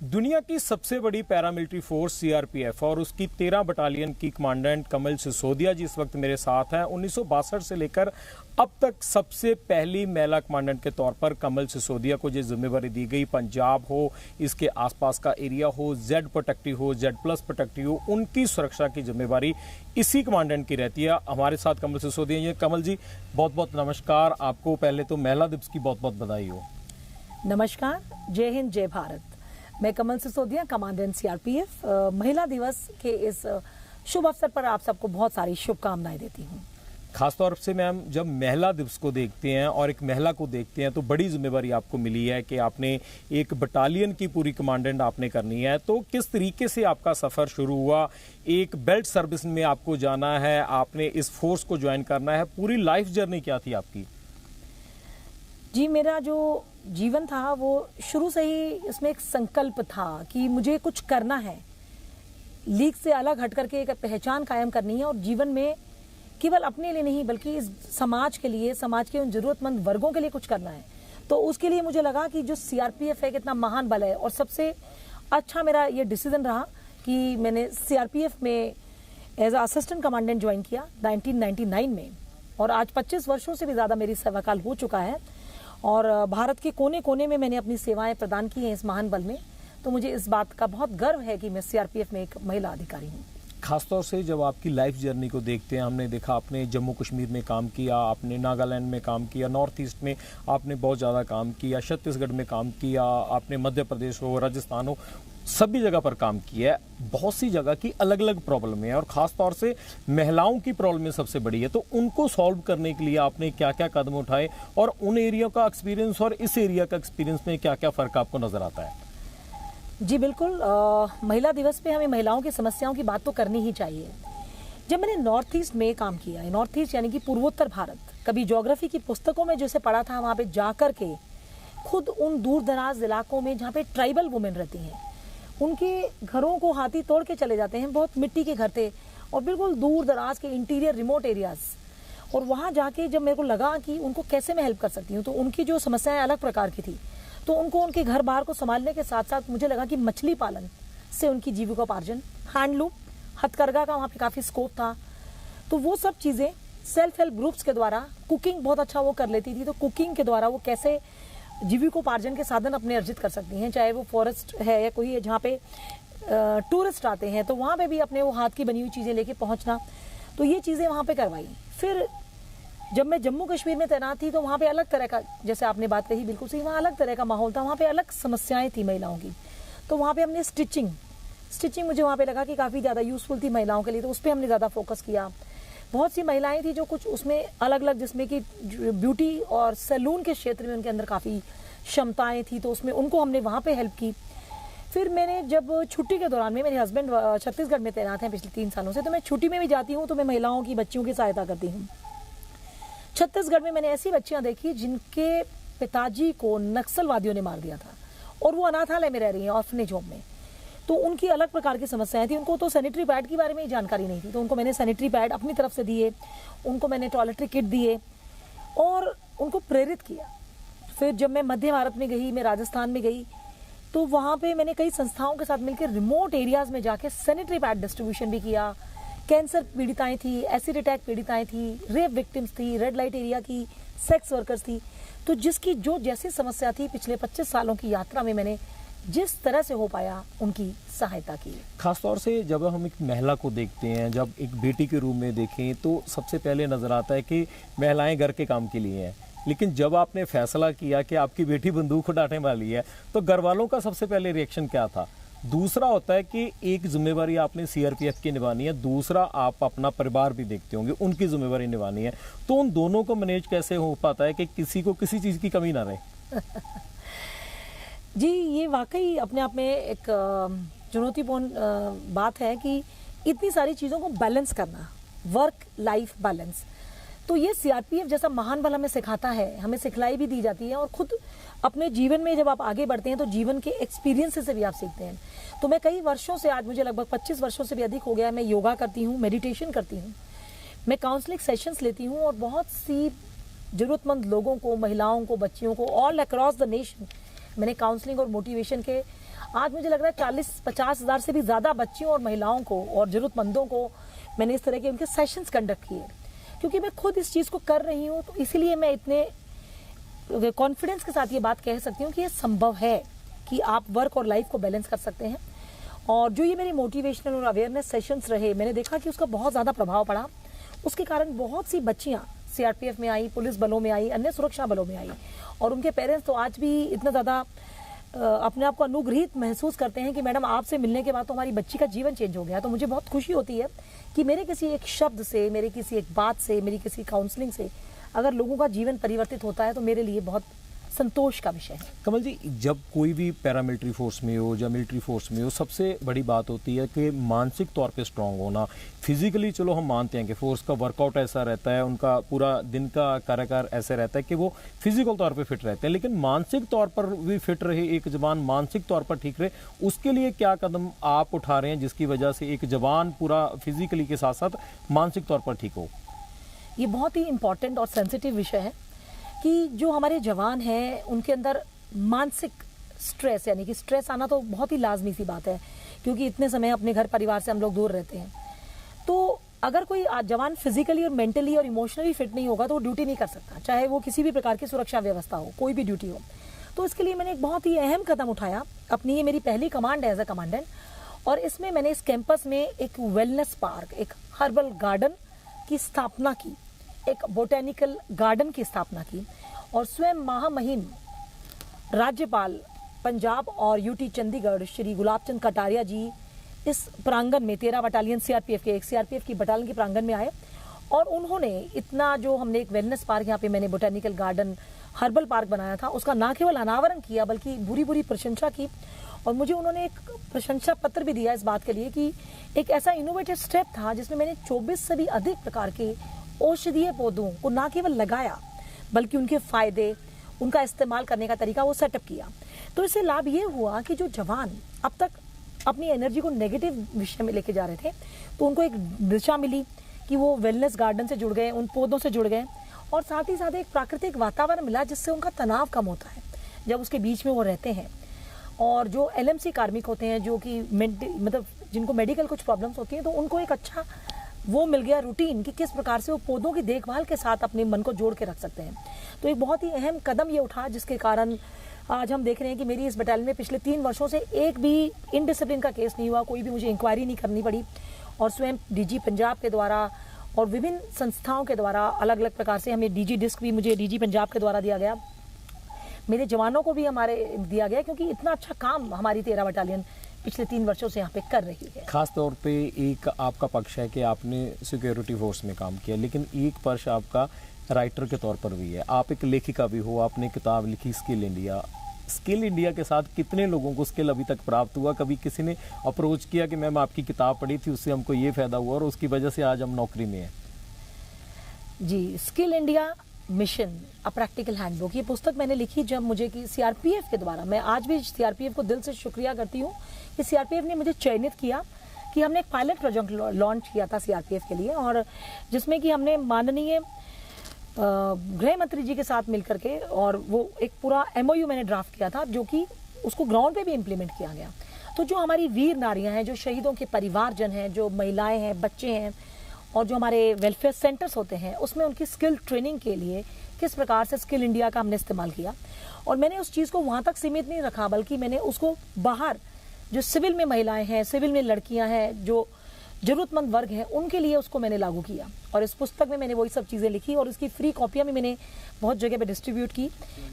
दुनिया की सबसे बड़ी पैरामिलिट्री फोर्स सीआरपीएफ और उसकी 13 बटालियन की कमांडेंट कमल सिसोदिया जी इस वक्त मेरे साथ हैं। 1962 से लेकर अब तक सबसे पहली महिला कमांडेंट के तौर पर कमल सिसोदिया को ये जिम्मेवारी दी गई। पंजाब हो, इसके आसपास का एरिया हो, जेड प्रोटेक्टिव हो, जेड प्लस प्रोटेक्टिव हो, उनकी सुरक्षा की जिम्मेवारी इसी कमांडेंट की रहती है। हमारे साथ कमल सिसोदिया जी। कमल जी, बहुत बहुत नमस्कार। आपको पहले तो महिला दिवस की बहुत बहुत बधाई हो। नमस्कार, जय हिंद, जय भारत। मैं कमल सिसोदिया, कमांडेंट सीआरपीएफ। महिला दिवस के इस शुभ अवसर पर आप सबको बहुत सारी शुभकामनाएं देती हूँ। खासतौर से मैम, जब महिला दिवस को देखते हैं और एक महिला को देखते हैं तो बड़ी जिम्मेवारी आपको मिली है कि आपने एक बटालियन की पूरी कमांडेंट आपने करनी है। तो किस तरीके से आपका सफर शुरू हुआ? एक बेल्ट सर्विस में आपको जाना है, आपने इस फोर्स को ज्वाइन करना है, पूरी लाइफ जर्नी क्या थी आपकी? जी, मेरा जो जीवन था वो शुरू से ही इसमें एक संकल्प था कि मुझे कुछ करना है, लीग से अलग हट करके एक पहचान कायम करनी है और जीवन में केवल अपने लिए नहीं बल्कि इस समाज के लिए, समाज के उन जरूरतमंद वर्गों के लिए कुछ करना है। तो उसके लिए मुझे लगा कि जो सीआरपीएफ है कितना महान बल है और सबसे अच्छा मेरा ये डिसीजन रहा कि मैंने सीआरपीएफ में एज असिस्टेंट कमांडेंट ज्वाइन किया 1999 में। और आज 25 वर्षों से भी ज़्यादा मेरी सेवाकाल हो चुका है और भारत के कोने कोने में मैंने अपनी सेवाएं प्रदान की हैं इस महान बल में। तो मुझे इस बात का बहुत गर्व है कि मैं सीआरपीएफ में एक महिला अधिकारी हूँ। खासतौर से जब आपकी लाइफ जर्नी को देखते हैं, हमने देखा आपने जम्मू कश्मीर में काम किया, आपने नागालैंड में काम किया, नॉर्थ ईस्ट में आपने बहुत ज़्यादा काम किया, छत्तीसगढ़ में काम किया, आपने मध्य प्रदेश हो, राजस्थान हो, सभी जगह पर काम किया है। बहुत सी जगह की अलग अलग प्रॉब्लम है और ख़ास तौर से महिलाओं की प्रॉब्लम सबसे बड़ी है। तो उनको सॉल्व करने के लिए आपने क्या क्या कदम उठाए और उन एरिया का एक्सपीरियंस और इस एरिया का एक्सपीरियंस में क्या क्या फ़र्क आपको नज़र आता है? जी बिल्कुल, महिला दिवस पे हमें महिलाओं की समस्याओं की बात तो करनी ही चाहिए। जब मैंने नॉर्थ ईस्ट में काम किया, नॉर्थ ईस्ट यानी कि पूर्वोत्तर भारत, कभी ज्योग्राफी की पुस्तकों में जैसे पढ़ा था, वहाँ पे जा कर के खुद उन दूर दराज इलाकों में जहाँ पे ट्राइबल वुमेन रहती हैं, उनके घरों को हाथी तोड़ के चले जाते हैं। बहुत मिट्टी के घर थे और बिल्कुल दूर दराज के इंटीरियर रिमोट एरियाज। और वहाँ जाके जब मेरे को लगा कि उनको कैसे मैं हेल्प कर सकती हूँ, तो उनकी जो समस्याएं अलग प्रकार की थी, तो उनको उनके घर बार को संभालने के साथ साथ मुझे लगा कि मछली पालन से उनकी जीविकोपार्जन, हैंडलूम, हथकरघा का वहाँ पे काफ़ी स्कोप था। तो वो सब चीज़ें सेल्फ हेल्प ग्रुप्स के द्वारा, कुकिंग बहुत अच्छा वो कर लेती थी, तो कुकिंग के द्वारा वो कैसे जीविकोपार्जन के साधन अपने अर्जित कर सकती हैं। चाहे वो फॉरेस्ट है या कोई है जहाँ पे टूरिस्ट आते हैं, तो वहाँ पे भी अपने वो हाथ की बनी हुई चीज़ें लेके पहुँचना, तो ये चीज़ें वहाँ पे करवाई। फिर जब मैं जम्मू कश्मीर में तैनात थी तो वहाँ पे अलग तरह का, जैसे आपने बात कही बिल्कुल सही, वहाँ अलग तरह का माहौल था, वहाँ पे अलग समस्याएं थी महिलाओं की। तो वहाँ पे हमने स्टिचिंग मुझे वहाँ पे लगा कि काफ़ी ज़्यादा यूज़फुल थी महिलाओं के लिए, तो उस पर हमने ज़्यादा फोकस किया। बहुत सी महिलाएं थी जो कुछ उसमें अलग अलग, जिसमें कि ब्यूटी और सैलून के क्षेत्र में उनके अंदर काफ़ी क्षमताएं थी, तो उसमें उनको हमने वहाँ पे हेल्प की। फिर मैंने जब छुट्टी के दौरान में, मेरे हस्बैंड छत्तीसगढ़ में तैनात हैं पिछले 3 सालों से, तो मैं छुट्टी में भी जाती हूँ तो मैं महिलाओं की, बच्चियों की सहायता करती हूँ। छत्तीसगढ़ में मैंने ऐसी बच्चियाँ देखी जिनके पिताजी को नक्सलवादियों ने मार दिया था और वो अनाथालय में रह रही हैं, ऑर्फनेज होम में। तो उनकी अलग प्रकार की समस्याएं थी। उनको तो सैनिटरी पैड के बारे में ही जानकारी नहीं थी, तो उनको मैंने सैनिटरी पैड अपनी तरफ से दिए, उनको मैंने टॉयलेटरी किट दिए और उनको प्रेरित किया। फिर जब मैं मध्य भारत में गई, मैं राजस्थान में गई, तो वहाँ पे मैंने कई संस्थाओं के साथ मिलकर रिमोट एरियाज में जाके सैनिटरी पैड डिस्ट्रीब्यूशन भी किया। कैंसर पीड़िताएं थी, एसिड अटैक पीड़िताएं थी, रेप विक्टिम्स थी, रेड लाइट एरिया की सेक्स वर्कर्स थी। तो जिसकी जो जैसी समस्या थी, पिछले 25 सालों की यात्रा में मैंने जिस तरह से हो पाया उनकी सहायता की। खासतौर से जब हम एक महिला को देखते हैं, जब एक बेटी के रूप में देखें, तो सबसे पहले नजर आता है कि महिलाएं घर के काम के लिए हैं। लेकिन जब आपने फैसला किया कि आपकी बेटी बंदूक उठाने वाली है, तो घर वालों का सबसे पहले रिएक्शन क्या था? दूसरा होता है कि एक जिम्मेवारी आपने सीआरपीएफ की निभानी है, दूसरा आप अपना परिवार भी देखते होंगे, उनकी जिम्मेवारी निभानी है। तो उन दोनों को मैनेज कैसे हो पाता है कि किसी को किसी चीज़ की कमी ना रहे? जी, ये वाकई अपने आप में एक चुनौतीपूर्ण बात है कि इतनी सारी चीज़ों को बैलेंस करना, वर्क लाइफ बैलेंस। तो ये सीआरपीएफ जैसा महान बल हमें सिखाता है, हमें सिखलाई भी दी जाती है और खुद अपने जीवन में जब आप आगे बढ़ते हैं तो जीवन के एक्सपीरियंसेस से भी आप सीखते हैं। तो मैं कई वर्षों से, आज मुझे लगभग 25 वर्षों से भी अधिक हो गया, मैं योगा करती हूँ, मेडिटेशन करती हूँ, मैं काउंसलिंग सेशंस लेती हूँ और बहुत सी ज़रूरतमंद लोगों को, महिलाओं को, बच्चियों को ऑल अक्रॉस द नेशन मैंने काउंसलिंग और मोटिवेशन के आज मुझे लग रहा है 40-50 हज़ार से भी ज़्यादा बच्चियों और महिलाओं को और ज़रूरतमंदों को मैंने इस तरह के उनके सेशंस कंडक्ट किए, क्योंकि मैं खुद इस चीज़ को कर रही हूँ। तो इसीलिए मैं इतने कॉन्फिडेंस के साथ ये बात कह सकती हूँ कि ये संभव है कि आप वर्क और लाइफ को बैलेंस कर सकते हैं। और जो ये मेरे मोटिवेशनल और अवेयरनेस सेशंस रहे, मैंने देखा कि उसका बहुत ज़्यादा प्रभाव पड़ा। उसके कारण बहुत सी बच्चियाँ सीआरपीएफ में आई, पुलिस बलों में आई, अन्य सुरक्षा बलों में आई, और उनके पेरेंट्स तो आज भी इतना ज़्यादा अपने आप को अनुग्रहित महसूस करते हैं कि मैडम आपसे मिलने के बाद तो हमारी बच्ची का जीवन चेंज हो गया। तो मुझे बहुत खुशी होती है कि मेरे किसी एक शब्द से, मेरे किसी एक बात से, मेरी किसी काउंसलिंग से अगर लोगों का जीवन परिवर्तित होता है तो मेरे लिए बहुत संतोष का विषय है। कमल जी, जब कोई भी पैरामिलिट्री फोर्स में हो या मिलिट्री फोर्स में हो, सबसे बड़ी बात होती है कि मानसिक तौर पे स्ट्रांग होना। फिजिकली चलो हम मानते हैं कि फोर्स का वर्कआउट ऐसा रहता है, उनका पूरा दिन का कार्यकाल ऐसे रहता है कि वो फिजिकल तौर पे फिट रहते हैं, लेकिन मानसिक तौर पर भी फिट रहे, एक जवान मानसिक तौर पर ठीक रहे, उसके लिए क्या कदम आप उठा रहे हैं जिसकी वजह से एक जवान पूरा फिजिकली के साथ साथ मानसिक तौर पर ठीक हो? ये बहुत ही इंपॉर्टेंट और सेंसिटिव विषय है कि जो हमारे जवान हैं उनके अंदर मानसिक स्ट्रेस, यानी कि स्ट्रेस आना तो बहुत ही लाजमी सी बात है, क्योंकि इतने समय अपने घर परिवार से हम लोग दूर रहते हैं। तो अगर कोई जवान फिजिकली और मेंटली और इमोशनली फिट नहीं होगा तो वो ड्यूटी नहीं कर सकता, चाहे वो किसी भी प्रकार की सुरक्षा व्यवस्था हो, कोई भी ड्यूटी हो। तो इसके लिए मैंने एक बहुत ही अहम कदम उठाया। अपनी ये मेरी पहली कमांड है एज अ कमांडेंट, और इसमें मैंने इस कैंपस में एक वेलनेस पार्क, एक हर्बल गार्डन की स्थापना की, एक बोटेनिकल गार्डन की स्थापना की, और स्वयं महामहिम राज्यपाल पंजाब और यूटी चंडीगढ़ श्री गुलाब चंद कटारिया जी इस प्रांगण में 13 बटालियन सीआरपीएफ के, एक सीआरपीएफ की बटालियन के प्रांगण में आए, और उन्होंने इतना जो हमने एक वेलनेस पार्क, यहाँ पे मैंने बोटेनिकल गार्डन हर्बल पार्क बनाया था, उसका ना केवल अनावरण किया बल्कि बुरी बुरी प्रशंसा की। और मुझे उन्होंने एक प्रशंसा पत्र भी दिया इस बात के लिए कि एक ऐसा इनोवेटिव स्टेप था जिसमें मैंने 24 से भी अधिक प्रकार के औषधीय पौधों को ना केवल लगाया बल्कि उनके फायदे, उनका इस्तेमाल करने का तरीका वो सेटअप किया। तो इससे लाभ ये हुआ कि जो जवान अब तक अपनी एनर्जी को नेगेटिव विषय में लेके जा रहे थे, तो उनको एक दिशा मिली कि वो वेलनेस गार्डन से जुड़ गए, उन पौधों से जुड़ गए, और साथ ही साथ एक प्राकृतिक वातावरण मिला जिससे उनका तनाव कम होता है जब उसके बीच में वो रहते हैं। और जो एलएमसी कार्मिक होते हैं, जो कि मतलब जिनको मेडिकल कुछ प्रॉब्लम्स होती हैं, तो उनको एक अच्छा वो मिल गया रूटीन कि किस प्रकार से वो पौधों की देखभाल के साथ अपने मन को जोड़ के रख सकते हैं। तो एक बहुत ही अहम कदम ये उठा, जिसके कारण आज हम देख रहे हैं कि मेरी इस बटालियन में पिछले 3 वर्षों से एक भी इनडिसिप्लिन का केस नहीं हुआ, कोई भी मुझे इंक्वायरी नहीं करनी पड़ी, और स्वयं डीजी पंजाब के द्वारा और विभिन्न संस्थाओं के द्वारा अलग अलग प्रकार से हमें डीजी डिस्क भी मुझे डीजी पंजाब के द्वारा दिया गया, मेरे जवानों को भी हमारे दिया गया, क्योंकि इतना अच्छा काम हमारी 13 बटालियन पिछले 3 वर्षों से यहाँ पे कर रही है। खास तौर पे एक आपका पक्ष है कि आपने सिक्योरिटी फोर्स में काम किया, लेकिन एक पक्ष आपका राइटर के तौर पर भी है, आप एक लेखिका भी हो, आपने किताब लिखी स्किल इंडिया। स्किल इंडिया के साथ कितने लोगों को स्किल अभी तक प्राप्त हुआ? कभी किसी ने अप्रोच किया कि मैम आपकी किताब पढ़ी थी, उससे हमको ये फायदा हुआ और उसकी वजह से आज हम नौकरी में हैं? जी, skill India mission a practical handbook, ये पुस्तक मैंने लिखी जब मुझे कि सीआरपीएफ के द्वारा, मैं आज भी सीआरपीएफ को दिल से शुक्रिया करती हूँ कि सीआरपीएफ ने मुझे चयनित किया, कि हमने एक पायलट प्रोजेक्ट लॉन्च किया था सीआरपीएफ के लिए, और जिसमें कि हमने माननीय गृह मंत्री जी के साथ मिलकर के, और वो एक पूरा एमओयू मैंने ड्राफ्ट किया था, जो कि उसको ग्राउंड पे भी इम्प्लीमेंट किया गया। तो जो हमारी वीर नारियां हैं, जो शहीदों के परिवारजन हैं, जो महिलाएं हैं, बच्चे हैं, और जो हमारे वेलफेयर सेंटर्स होते हैं, उसमें उनकी स्किल ट्रेनिंग के लिए किस प्रकार से स्किल इंडिया का हमने इस्तेमाल किया। और मैंने उस चीज़ को वहाँ तक सीमित नहीं रखा, बल्कि मैंने उसको बाहर जो सिविल में महिलाएं हैं, सिविल में लड़कियां हैं, जो जरूरतमंद वर्ग हैं, उनके लिए उसको मैंने लागू किया। और इस पुस्तक में मैंने वही सब चीज़ें लिखी, और उसकी फ्री कॉपियाँ भी मैंने बहुत जगह पे डिस्ट्रीब्यूट की,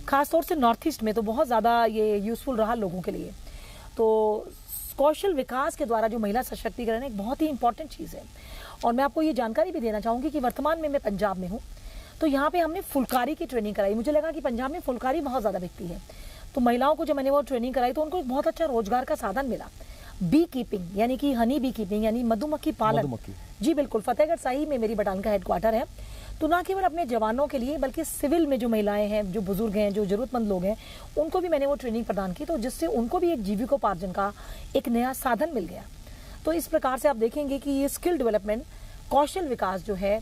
खासतौर से नॉर्थ ईस्ट में तो बहुत ज़्यादा ये यूज़फुल रहा लोगों के लिए। तो कौशल विकास के द्वारा जो महिला सशक्तिकरण एक बहुत ही इंपॉर्टेंट चीज़ है। और मैं आपको ये जानकारी भी देना चाहूँगी कि वर्तमान में मैं पंजाब में हूँ, तो यहाँ पे हमने फुलकारी की ट्रेनिंग कराई। मुझे लगा कि पंजाब में फुलकारी बहुत ज़्यादा बिकती है, तो महिलाओं को जब मैंने वो ट्रेनिंग कराई तो उनको एक बहुत अच्छा रोजगार का साधन मिला। बी कीपिंग, यानी कि हनी बी कीपिंग, यानी मधुमक्खी पालन। जी बिल्कुल, फतेहगढ़ साहिब में मेरी बटालियन का हेडक्वार्टर है। तो ना केवल अपने जवानों के लिए, बल्कि सिविल में जो महिलाएं हैं, जो बुजुर्ग हैं, जो जरूरतमंद लोग हैं, उनको भी मैंने वो ट्रेनिंग प्रदान की, तो जिससे उनको भी एक जीविकोपार्जन का एक नया साधन मिल गया। तो इस प्रकार से आप देखेंगे कि ये स्किल डेवलपमेंट, कौशल विकास जो है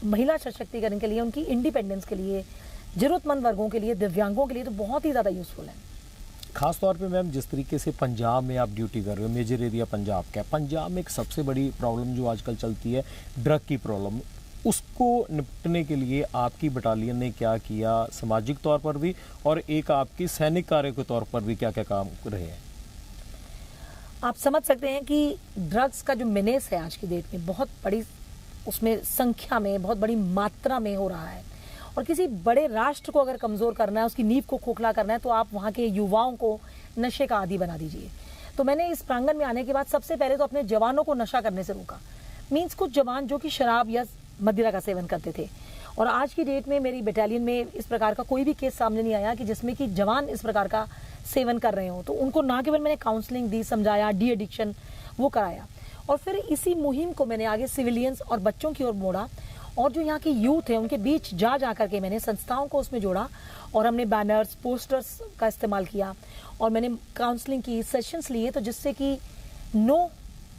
महिला सशक्तिकरण के लिए, उनकी इंडिपेंडेंस के लिए, जरूरतमंद वर्गों के लिए, दिव्यांगों के लिए तो बहुत ही ज़्यादा यूजफुल है। खास तौर पे मैम जिस तरीके से पंजाब में आप ड्यूटी कर रहे हो, मेजर एरिया पंजाब का है, पंजाब में एक सबसे बड़ी प्रॉब्लम जो आजकल चलती है ड्रग की प्रॉब्लम, उसको निपटने के लिए आपकी बटालियन ने क्या किया सामाजिक तौर पर भी और एक आपकी सैनिक कार्य के तौर पर भी क्या क्या काम रहे हैं? आप समझ सकते हैं कि ड्रग्स का जो मेनेस है आज की डेट में बहुत बड़ी, उसमें संख्या में बहुत बड़ी मात्रा में हो रहा है। और किसी बड़े राष्ट्र को अगर कमजोर करना है, उसकी नींव को खोखला करना है, तो आप वहाँ के युवाओं को नशे का आदी बना दीजिए। तो मैंने इस प्रांगण में आने के बाद सबसे पहले तो अपने जवानों को नशा करने से रोका। मीन्स कुछ जवान जो कि शराब या मदिरा का सेवन करते थे, और आज की डेट में मेरी बटालियन में इस प्रकार का कोई भी केस सामने नहीं आया कि जिसमें कि जवान इस प्रकार का सेवन कर रहे हो। तो उनको ना केवल मैंने काउंसलिंग दी, समझाया, डी एडिक्शन वो कराया, और फिर इसी मुहिम को मैंने आगे सिविलियंस और बच्चों की ओर मोड़ा, और जो यहाँ की यूथ है उनके बीच जा करके मैंने संस्थाओं को उसमें जोड़ा, और हमने बैनर्स, पोस्टर्स का इस्तेमाल किया, और मैंने काउंसलिंग की, सेशंस लिए, तो जिससे कि नो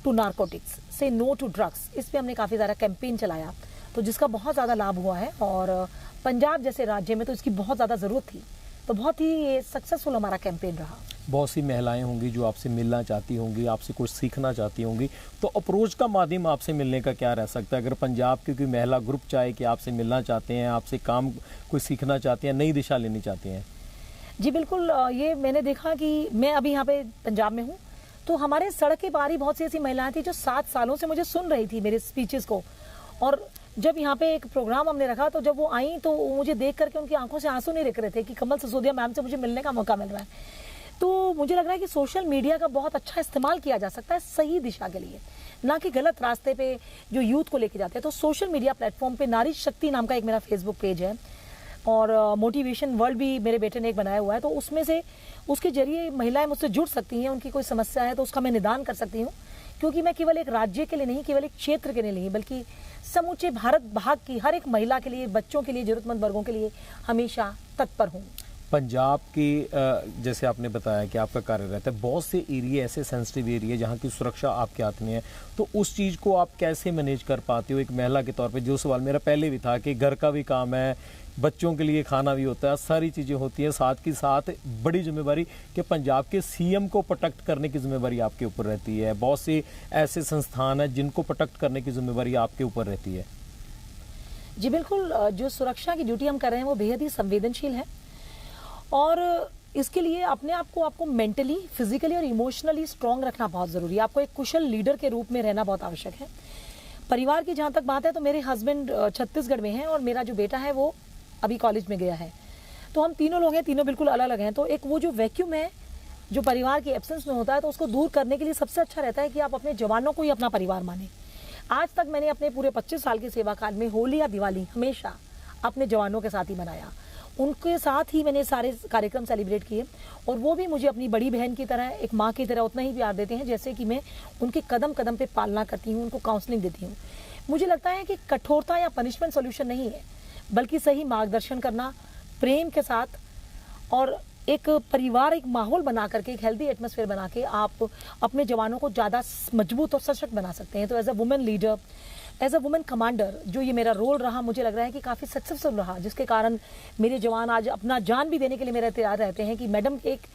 टू नारकोटिक्स से नो टू ड्रग्स, इस पे हमने काफ़ी ज़्यादा कैंपेन चलाया, तो जिसका बहुत ज़्यादा लाभ हुआ है। और पंजाब जैसे राज्य में तो इसकी बहुत ज़्यादा ज़रूरत थी, तो बहुत ही ये सक्सेसफुल हमारा कैंपेन रहा। बहुत सी महिलाएं होंगी जो आपसे मिलना चाहती होंगी, आपसे कुछ सीखना चाहती होंगी, तो अप्रोच का माध्यम आपसे मिलने का क्या रह सकता है? अगर पंजाब की कोई महिला ग्रुप चाहे कि आपसे मिलना चाहते हैं, आपसे काम कोई सीखना चाहते हैं, नई दिशा लेनी चाहते हैं? जी बिल्कुल, ये मैंने देखा कि मैं अभी यहाँ पे पंजाब में हूँ, तो हमारे सड़क के पार ही बहुत सी ऐसी महिलाएं थी जो 7 सालों से मुझे सुन रही थी मेरे स्पीचेस को, और जब यहाँ पे एक प्रोग्राम हमने रखा तो जब वो आई तो मुझे देख करके उनकी आंखों से आंसू नहीं दिख रहे थे कि कमल सिसोदिया मैम से मुझे मिलने का मौका मिल रहा है। तो मुझे लग रहा है कि सोशल मीडिया का बहुत अच्छा इस्तेमाल किया जा सकता है सही दिशा के लिए, ना कि गलत रास्ते पे जो यूथ को लेके जाते हैं। तो सोशल मीडिया प्लेटफॉर्म पे नारी शक्ति नाम का एक मेरा फेसबुक पेज है, और मोटिवेशन वर्ल्ड भी मेरे बेटे ने एक बनाया हुआ है, तो उसमें से उसके जरिए महिलाएं मुझसे जुड़ सकती हैं, उनकी कोई समस्या है तो उसका मैं निदान कर सकती हूँ, क्योंकि मैं केवल एक राज्य के लिए नहीं, केवल एक क्षेत्र के लिए नहीं, बल्कि समूचे भारत भाग की हर एक महिला के लिए, बच्चों के लिए, जरूरतमंद वर्गों के लिए हमेशा तत्पर हूँ। पंजाब की जैसे आपने बताया कि आपका कार्य रहता है, बहुत से एरिया ऐसे सेंसिटिव एरिया जहाँ की सुरक्षा आपके हाथ में है, तो उस चीज़ को आप कैसे मैनेज कर पाते हो एक महिला के तौर पे? जो सवाल मेरा पहले भी था कि घर का भी काम है, बच्चों के लिए खाना भी होता है, सारी चीज़ें होती हैं, साथ की साथ बड़ी जिम्मेवारी कि पंजाब के सीएम को प्रोटेक्ट करने की जिम्मेवारी आपके ऊपर रहती है। बहुत से ऐसे संस्थान हैं जिनको प्रोटेक्ट करने की जिम्मेवारी आपके ऊपर रहती है। जी बिल्कुल, जो सुरक्षा की ड्यूटी हम कर रहे हैं वो बेहद ही संवेदनशील है, और इसके लिए अपने आप को आपको मेंटली, फिजिकली और इमोशनली स्ट्रांग रखना बहुत ज़रूरी है। आपको एक कुशल लीडर के रूप में रहना बहुत आवश्यक है। परिवार की जहाँ तक बात है तो मेरे हस्बैंड छत्तीसगढ़ में हैं, और मेरा जो बेटा है वो अभी कॉलेज में गया है, तो हम तीनों लोग हैं, तीनों बिल्कुल अलग अलग हैं। तो एक वो जो वैक्यूम है जो परिवार की एब्सेंस में होता है, तो उसको दूर करने के लिए सबसे अच्छा रहता है कि आप अपने जवानों को ही अपना परिवार माने। आज तक मैंने अपने पूरे 25 साल के सेवा काल में होली या दिवाली हमेशा अपने जवानों के साथ ही मनाया, उनके साथ ही मैंने सारे कार्यक्रम सेलिब्रेट किए, और वो भी मुझे अपनी बड़ी बहन की तरह, एक माँ की तरह उतना ही प्यार देते हैं जैसे कि मैं उनके कदम कदम पे पालना करती हूँ, उनको काउंसलिंग देती हूँ। मुझे लगता है कि कठोरता या पनिशमेंट सॉल्यूशन नहीं है, बल्कि सही मार्गदर्शन करना, प्रेम के साथ, और एक परिवार, एक माहौल बना करके, एक हेल्दी एटमॉस्फेयर बना के आप अपने जवानों को ज़्यादा मजबूत और सशक्त बना सकते हैं। तो as a women leader, as a women commander, जो ये मेरा रोल रहा, मुझे लग रहा है कि काफ़ी सक्सेसफुल रहा, जिसके कारण मेरे जवान आज अपना जान भी देने के लिए मेरे तैयार रहते हैं कि मैडम एक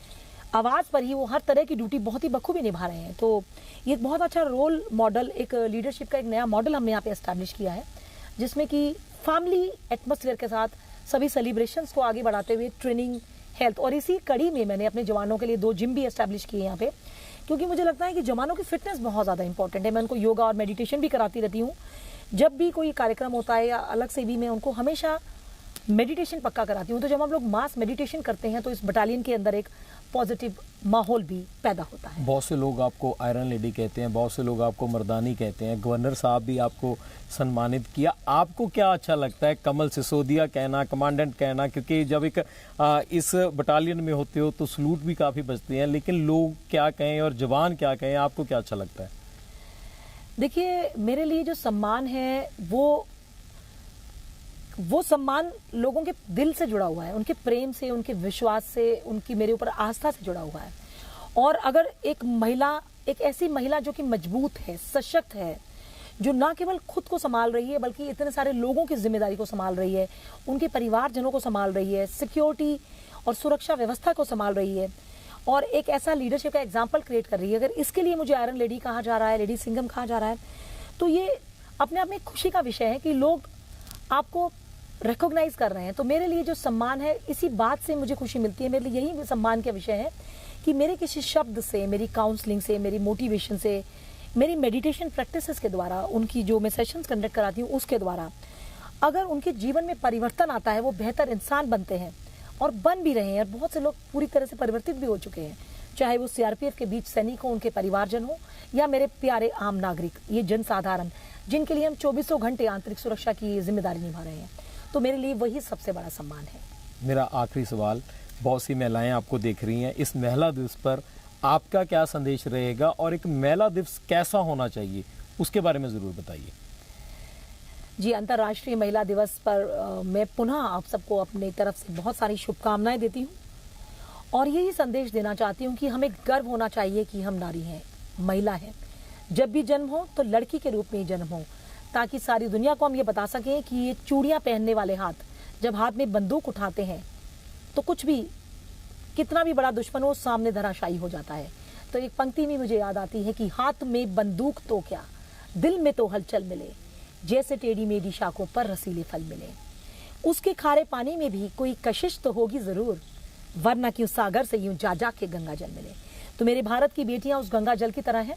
आवाज़ पर ही वो हर तरह की ड्यूटी बहुत ही बखूबी निभा रहे हैं। तो ये एक बहुत अच्छा रोल मॉडल, एक लीडरशिप का एक नया मॉडल हमने यहाँ पे एस्टैब्लिश किया है, जिसमें कि फैमिली एटमॉस्फेयर के साथ सभी सेलिब्रेशंस को आगे बढ़ाते हुए ट्रेनिंग, हेल्थ, और इसी कड़ी में मैंने अपने जवानों के लिए 2 जिम भी एस्टैब्लिश किए यहाँ पे, क्योंकि मुझे लगता है कि जवानों की फिटनेस बहुत ज़्यादा इंपॉर्टेंट है। मैं उनको योगा और मेडिटेशन भी कराती रहती हूँ। जब भी कोई कार्यक्रम होता है या अलग से भी मैं उनको हमेशा मेडिटेशन पक्का कराती हूँ। तो जब हम लोग मास मेडिटेशन करते हैं तो इस बटालियन के अंदर एक पॉजिटिव माहौल भी पैदा होता है। बहुत से लोग आपको आयरन लेडी कहते हैं, बहुत से लोग आपको मर्दानी कहते हैं, गवर्नर साहब भी आपको सम्मानित किया। आपको क्या अच्छा लगता है, कमल सिसोदिया कहना, कमांडेंट कहना? क्योंकि जब एक इस बटालियन में होते हो तो सलूट भी काफ़ी बजते हैं, लेकिन लोग क्या कहें और जवान क्या कहें, आपको क्या अच्छा लगता है? देखिए, मेरे लिए जो सम्मान है वो सम्मान लोगों के दिल से जुड़ा हुआ है, उनके प्रेम से, उनके विश्वास से, उनकी मेरे ऊपर आस्था से जुड़ा हुआ है। और अगर एक महिला, एक ऐसी महिला जो कि मजबूत है, सशक्त है, जो ना केवल खुद को संभाल रही है बल्कि इतने सारे लोगों की जिम्मेदारी को संभाल रही है, उनके परिवारजनों को संभाल रही है, सिक्योरिटी और सुरक्षा व्यवस्था को संभाल रही है, और एक ऐसा लीडरशिप का एग्जाम्पल क्रिएट कर रही है। अगर इसके लिए मुझे आयरन लेडी कहा जा रहा है, लेडी सिंघम कहा जा रहा है, तो ये अपने आप में खुशी का विषय है कि लोग आपको रिकॉग्नाइज कर रहे हैं। तो मेरे लिए जो सम्मान है, इसी बात से मुझे खुशी मिलती है। मेरे लिए यही सम्मान का विषय है कि मेरे किसी शब्द से, मेरी काउंसलिंग से, मेरी मोटिवेशन से, मेरी मेडिटेशन प्रैक्टिसेस के द्वारा, उनकी जो मैं सेशंस कंडक्ट कराती हूँ उसके द्वारा अगर उनके जीवन में परिवर्तन आता है, वो बेहतर इंसान बनते हैं और बन भी रहे हैं। और बहुत से लोग पूरी तरह से परिवर्तित भी हो चुके हैं, चाहे वो सीआरपीएफ के बीच सैनिक हो, उनके परिवारजन हो, या मेरे प्यारे आम नागरिक, ये जनसाधारण जिनके लिए हम 24 घंटे आंतरिक सुरक्षा की जिम्मेदारी निभा रहे हैं। तो मेरे लिए वही सबसे बड़ा सम्मान है। मेरा आखिरी सवाल, बहुत सी महिलाएं आपको देख रही हैं, इस महिला दिवस पर आपका क्या संदेश रहेगा और एक महिला दिवस कैसा होना चाहिए, उसके बारे में जरूर बताइए। जी, अंतर्राष्ट्रीय महिला दिवस पर मैं पुनः आप सबको अपनी तरफ से बहुत सारी शुभकामनाएं देती हूँ और यही संदेश देना चाहती हूँ कि हमें गर्व होना चाहिए कि हम नारी हैं, महिला हैं। जब भी जन्म हो तो लड़की के रूप में ही जन्म हो, ताकि सारी दुनिया को हम ये बता सकें कि ये चूड़ियाँ पहनने वाले हाथ जब हाथ में बंदूक उठाते हैं तो कुछ भी, कितना भी बड़ा दुश्मन हो, सामने धराशायी हो जाता है। तो एक पंक्ति में मुझे याद आती है कि हाथ में बंदूक तो क्या, दिल में तो हलचल मिले, जैसे टेढ़ी मेढ़ी शाखों पर रसीले फल मिले। उसके खारे पानी में भी कोई कशिश तो होगी जरूर, वरना क्यों सागर से यूं जा जा के गंगा जल मिले। तो मेरे भारत की बेटियां उस गंगा जल की तरह हैं,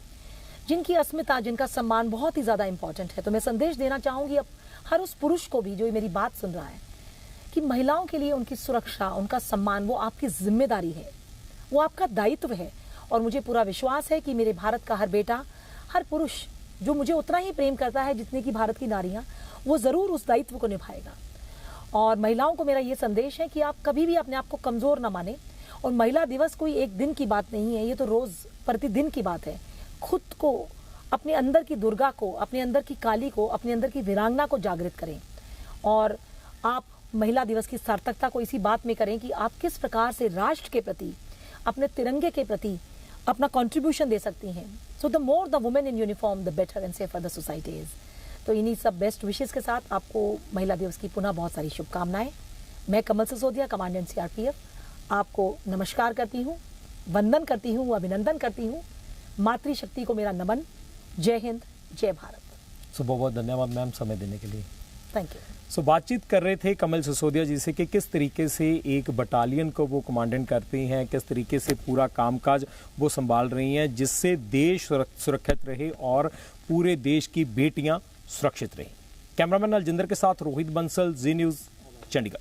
जिनकी अस्मिता, जिनका सम्मान बहुत ही ज्यादा इंपॉर्टेंट है। तो मैं संदेश देना चाहूंगी अब हर उस पुरुष को भी जो मेरी बात सुन रहा है, कि महिलाओं के लिए उनकी सुरक्षा, उनका सम्मान, वो आपकी जिम्मेदारी है, वो आपका दायित्व है। और मुझे पूरा विश्वास है कि मेरे भारत का हर बेटा, हर पुरुष जो मुझे उतना ही प्रेम करता है जितने की भारत की नारियां, वो जरूर उस दायित्व को निभाएगा। और महिलाओं को मेरा ये संदेश है कि आप कभी भी अपने आप को कमजोर ना माने। और महिला दिवस कोई एक दिन की बात नहीं है, ये तो रोज प्रतिदिन की बात है। खुद को, अपने अंदर की दुर्गा को, अपने अंदर की काली को, अपने अंदर की वीरांगना को जागृत करें। और आप महिला दिवस की सार्थकता को इसी बात में करें कि आप किस प्रकार से राष्ट्र के प्रति, अपने तिरंगे के प्रति अपना कंट्रीब्यूशन दे सकती हैं। So the more the women in uniform the better and safer the society is. तो इन्हीं सब बेस्ट विशेष के साथ आपको महिला दिवस की पुनः बहुत सारी शुभकामनाएं। मैं कमल सिसोदिया, कमांडेंट सीआरपीएफ, आपको नमस्कार करती हूँ, वंदन करती हूँ, अभिनंदन करती हूँ। मातृशक्ति को मेरा नमन। जय हिंद, जय भारत। बहुत बहुत धन्यवाद मैम समय देने के लिए। Thank you. बातचीत कर रहे थे कमल सिसोदिया जी से कि किस तरीके से एक बटालियन को वो कमांडेंट करती हैं, किस तरीके से पूरा कामकाज वो संभाल रही हैं, जिससे देश सुरक्षित रहे और पूरे देश की बेटियां सुरक्षित रहें। कैमरामैन अलजिंदर के साथ रोहित बंसल, जी न्यूज़, चंडीगढ़।